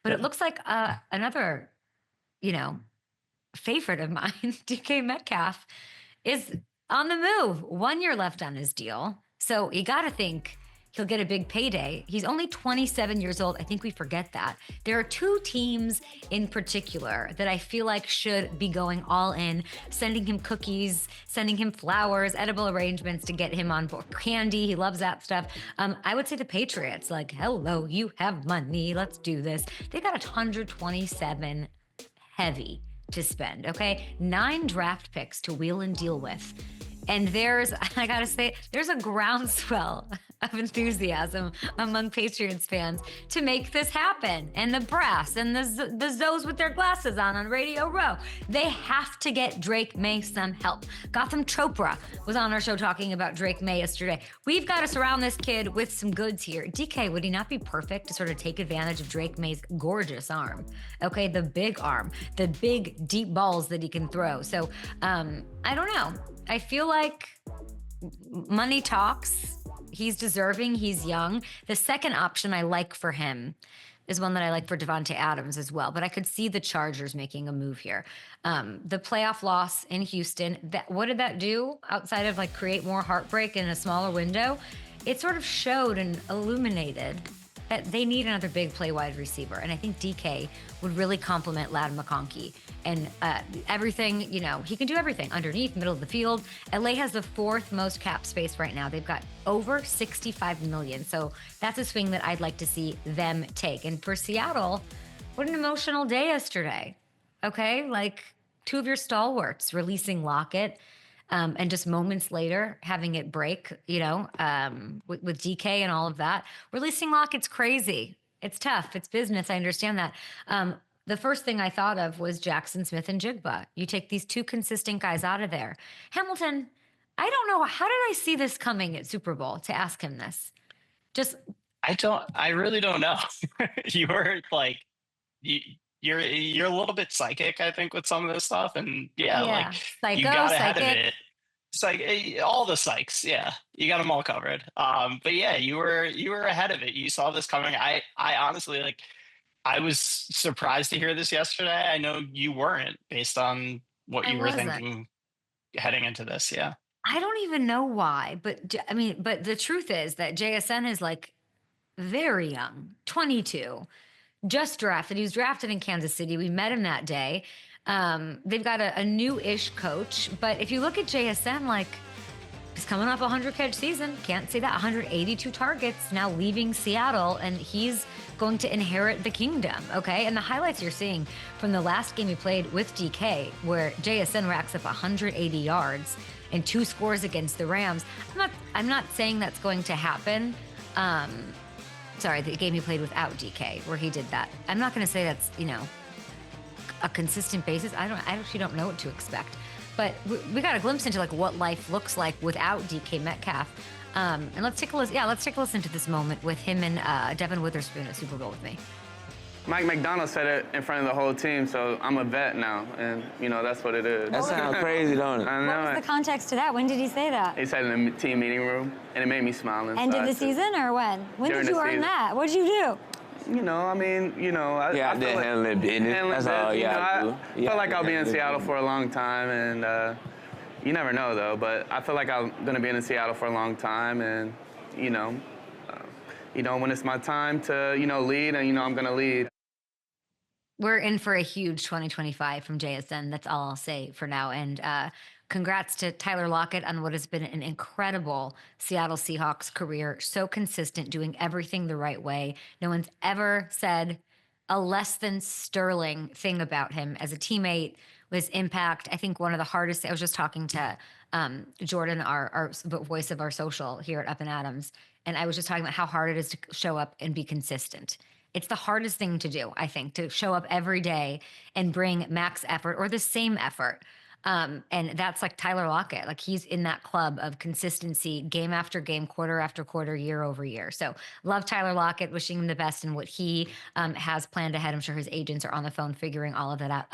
But it looks like another, you know, favorite of mine, DK Metcalf, is on the move. 1 year left on his deal. So you got to think he'll get a big payday. He's only 27 years old. I think we forget that. There are two teams in particular that I feel like should be going all in, sending him cookies, sending him flowers, edible arrangements to get him on board. Candy, he loves that stuff. I would say the Patriots, like, hello, you have money, let's do this. They got 127 heavy to spend, okay? 9 draft picks to wheel and deal with. And I gotta say, there's a groundswell of enthusiasm among Patriots fans to make this happen. And the brass and the Zoes with their glasses on Radio Row, they have to get Drake May some help. Gotham Chopra was on our show talking about Drake May yesterday. We've got to surround this kid with some goods here. DK, would he not be perfect to sort of take advantage of Drake May's gorgeous arm? Okay, the big arm, the big deep balls that he can throw. So I don't know. I feel like money talks. He's deserving. He's young. The second option I like for him is one that I like for Devontae Adams as well. But I could see the Chargers making a move here. The playoff loss in Houston, what did that do outside of like create more heartbreak in a smaller window? It sort of showed and illuminated that they need another big play wide receiver. And I think DK would really complement Ladd McConkey. And everything, he can do everything underneath, middle of the field. LA has the 4th most cap space right now. They've got over $65 million. So that's a swing that I'd like to see them take. And for Seattle, what an emotional day yesterday. Okay, like 2 of your stalwarts releasing Lockett. And just moments later, having it break, with DK and all of that. Releasing Lockett's crazy. It's tough. It's business. I understand that. The first thing I thought of was Jackson Smith and Jigba. You take these 2 consistent guys out of there. Hamilton, I don't know. How did I see this coming at Super Bowl to ask him this? I really don't know. You were like, you're a little bit psychic, I think, with some of this stuff. And like psycho, you got ahead psychic. of it. It's like all the psychs. Yeah. You got them all covered. But yeah, you were ahead of it. You saw this coming. I honestly, I was surprised to hear this yesterday. I know you weren't, based on what you were thinking heading into this. Yeah. I don't even know why, but the truth is that JSN is like very young, 22, just drafted. He was drafted in Kansas City. We met him that day. They've got a new-ish coach, but if you look at JSN, he's coming off a 100-catch season. Can't say that. 182 targets, now leaving Seattle, and he's going to inherit the kingdom, okay? And the highlights you're seeing from the last game he played with DK, where JSN racks up 180 yards and 2 scores against the Rams. I'm not saying that's going to happen. Sorry, the game he played without DK, where he did that. I'm not going to say that's, a consistent basis. I actually don't know what to expect. But we got a glimpse into what life looks like without DK Metcalf. And let's take a listen. Yeah, let's take a listen to this moment with him and Devin Witherspoon at Super Bowl with me. Mike McDonald said it in front of the whole team, so I'm a vet now, and that's what it is. That sounds crazy, don't it? I know. What was the context to that? When did he say that? He said it in the team meeting room, and it made me smile inside. End of the season or when? When did you earn that? What did you do? I feel handling business. That's all you got to do. I feel like I'll be in Seattle for a long time, and you never know, though. But I feel like I'm going to be in Seattle for a long time, and, when it's my time to, lead, and, I'm going to lead. We're in for a huge 2025 from JSN. That's all I'll say for now. And congrats to Tyler Lockett on what has been an incredible Seattle Seahawks career. So consistent, doing everything the right way. No one's ever said a less than sterling thing about him as a teammate, with impact. I think one of the hardest, I was just talking to Jordan, our voice of our social here at Up and Adams, and I was just talking about how hard it is to show up and be consistent. It's the hardest thing to do, I think, to show up every day and bring max effort or the same effort. And that's like Tyler Lockett. He's in that club of consistency, game after game, quarter after quarter, year over year. So love Tyler Lockett, wishing him the best in what he has planned ahead. I'm sure his agents are on the phone figuring all of that out.